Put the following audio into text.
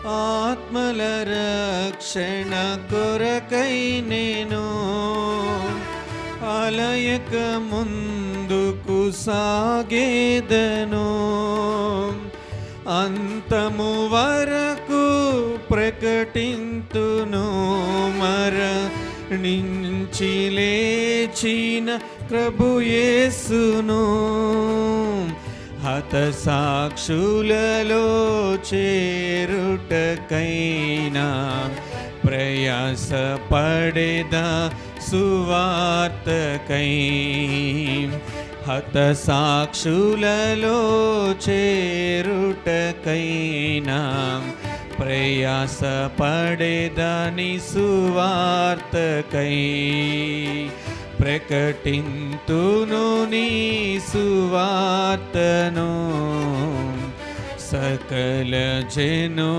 ఆత్మల రక్షణ కొరకై నేను అలయక ముందుకు సాగేదను. అంతము వరకు ప్రకటింతును మరణించి లేచిన ప్రభు యేసును. హతసాక్షులలో చేరుటకైనా ప్రయాసపడెదా సువార్తకై. హతసాక్షులలో చేరుటకైనా ప్రయాసపడెదని సువార్తకై. ప్రకటింతును నీ సువార్తను సకల జను